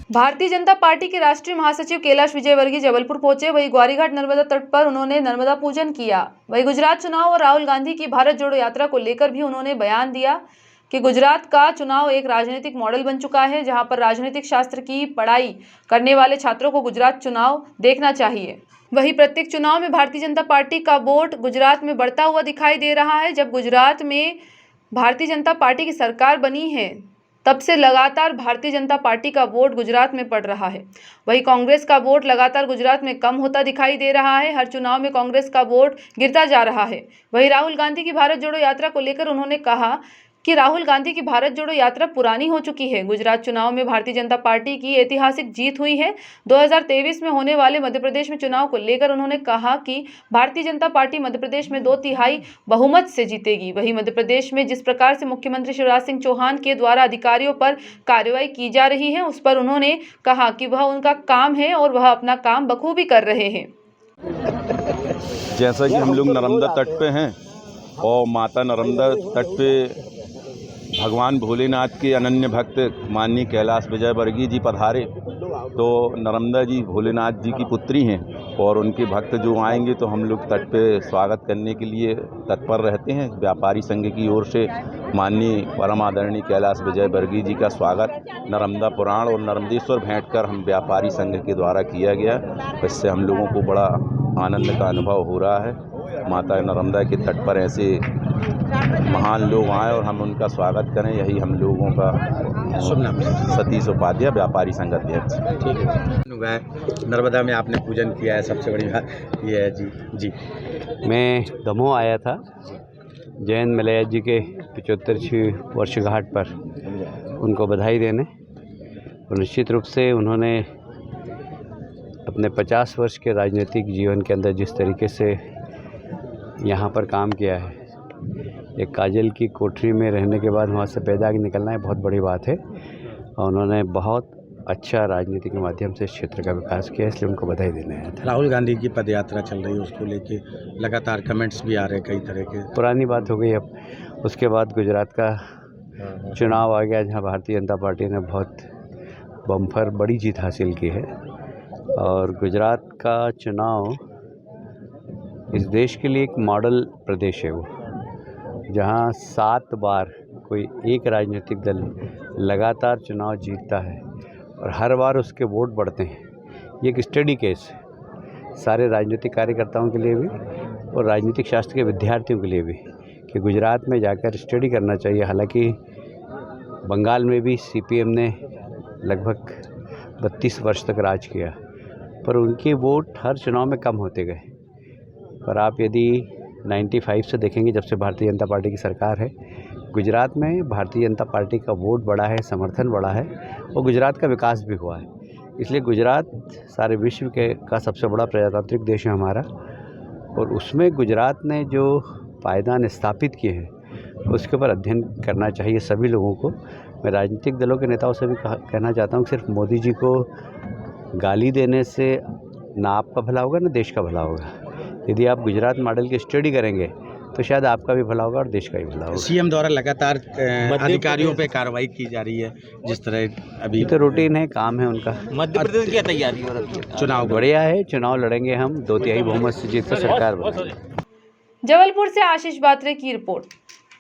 Bharatiya Janata party के राष्ट्रीय महासचिव कैलाश विजयवर्गीय जबलपुर पहुंचे। वहीं ग्वारीघाट नर्मदा तट पर उन्होंने नर्मदा पूजन किया। वहीं गुजरात चुनाव और राहुल गांधी की भारत जोड़ो यात्रा को लेकर भी उन्होंने बयान दिया कि गुजरात का चुनाव एक राजनीतिक मॉडल बन चुका है, जहां पर राजनीतिक शास्त्र की पढ़ाई करने वाले छात्रों को गुजरात चुनाव देखना चाहिए। वहीं प्रत्येक चुनाव में भारतीय जनता पार्टी का वोट गुजरात में बढ़ता हुआ दिखाई दे रहा है। जब गुजरात में भारतीय जनता पार्टी की सरकार बनी है, तब से लगातार भारतीय जनता पार्टी का वोट गुजरात में पड़ रहा है। वहीं कांग्रेस का वोट लगातार गुजरात में कम होता दिखाई दे रहा है। हर चुनाव में कांग्रेस का वोट गिरता जा रहा है। वहीं राहुल गांधी की भारत जोड़ो यात्रा को लेकर उन्होंने कहा कि राहुल गांधी की भारत जोड़ो यात्रा पुरानी हो चुकी है। गुजरात चुनाव में भारतीय जनता पार्टी की ऐतिहासिक जीत हुई है। 2023 में होने वाले मध्य प्रदेश में चुनाव को लेकर उन्होंने कहा कि भारतीय जनता पार्टी मध्य प्रदेश में 2/3 बहुमत से जीतेगी। वहीं मध्य प्रदेश में जिस प्रकार से मुख्यमंत्री शिवराज सिंह चौहान के द्वारा अधिकारियों पर कार्रवाई की जा रही है, उस पर उन्होंने कहा कि वह उनका काम है और वह अपना काम बखूबी कर रहे हैं। जैसा कि हम लोग नर्मदा तट पे हैं और माता नर्मदा तट पे भगवान भोलेनाथ के अनन्य भक्त माननीय कैलाश विजयवर्गीय जी पधारे, तो नर्मदा जी भोलेनाथ जी की पुत्री हैं और उनके भक्त जो आएंगे तो हम लोग तट पे स्वागत करने के लिए तत्पर रहते हैं। व्यापारी संघ की ओर से माननीय परम आदरणीय कैलाश विजयवर्गीय जी का स्वागत नर्मदा पुराण और नर्मदेश्वर भेंट कर हम व्यापारी संघ के द्वारा किया गया। इससे हम लोगों को बड़ा आनंद का अनुभव हो रहा है। माता नर्मदा के तट पर ऐसे महान लोग आए और हम उनका स्वागत करें, यही हम लोगों का शुभ नाम। सतीश उपाध्याय, व्यापारी संघ अध्यक्ष। ठीक है। नर्मदा में आपने पूजन किया है, सबसे बड़ी बात ये है जी। मैं दमोह आया था जैन मलैया जी के 75वीं वर्षगांठ पर उनको बधाई देने, और निश्चित रूप से उन्होंने अपने 50 वर्ष के राजनीतिक जीवन के अंदर जिस तरीके से यहाँ पर काम किया है, एक काजल की कोठरी में रहने के बाद वहाँ से पैदा निकलना है, बहुत बड़ी बात है। और उन्होंने बहुत अच्छा राजनीति के माध्यम से इस क्षेत्र का विकास किया, इसलिए उनको बधाई देने आया था। राहुल गांधी की पद यात्रा चल रही है, उसको लेके लगातार कमेंट्स भी आ रहे हैं कई तरह के। पुरानी बात हो गई अब। उसके बाद गुजरात का चुनाव आ गया, जहाँ भारतीय जनता पार्टी ने बहुत बम्पर बड़ी जीत हासिल की है। और गुजरात का चुनाव इस देश के लिए एक मॉडल प्रदेश है, वो जहाँ 7 बार कोई एक राजनीतिक दल लगातार चुनाव जीतता है और हर बार उसके वोट बढ़ते हैं। ये एक स्टडी केस है सारे राजनीतिक कार्यकर्ताओं के लिए भी और राजनीतिक शास्त्र के विद्यार्थियों के लिए भी, कि गुजरात में जाकर स्टडी करना चाहिए। हालांकि बंगाल में भी सीपीएम ने लगभग 32 वर्ष तक राज किया, पर उनके वोट हर चुनाव में कम होते गए। पर आप यदि 95 से देखेंगे, जब से भारतीय जनता पार्टी की सरकार है, गुजरात में भारतीय जनता पार्टी का वोट बढ़ा है, समर्थन बढ़ा है और गुजरात का विकास भी हुआ है। इसलिए गुजरात सारे विश्व का सबसे बड़ा प्रजातांत्रिक देश है हमारा, और उसमें गुजरात ने जो पायदान स्थापित किए हैं उसके ऊपर अध्ययन करना चाहिए सभी लोगों को। मैं राजनीतिक दलों के नेताओं से भी कहना चाहता हूँ, सिर्फ मोदी जी को गाली देने से ना आपका भला होगा ना देश का भला होगा। यदि आप गुजरात मॉडल की स्टडी करेंगे तो शायद आपका भी भला होगा और देश का भी भला होगा। सीएम द्वारा लगातार अधिकारियों पे कार्रवाई की जा रही है, जिस तरह अभी तो रूटीन है, काम है उनका। मध्य प्रदेश की तैयारी हो रही है, चुनाव बढ़िया है, चुनाव लड़ेंगे हम, 2/3 बहुमत से जीत कर सरकार बनाएंगे। जबलपुर से आशीष बात्रे की रिपोर्ट।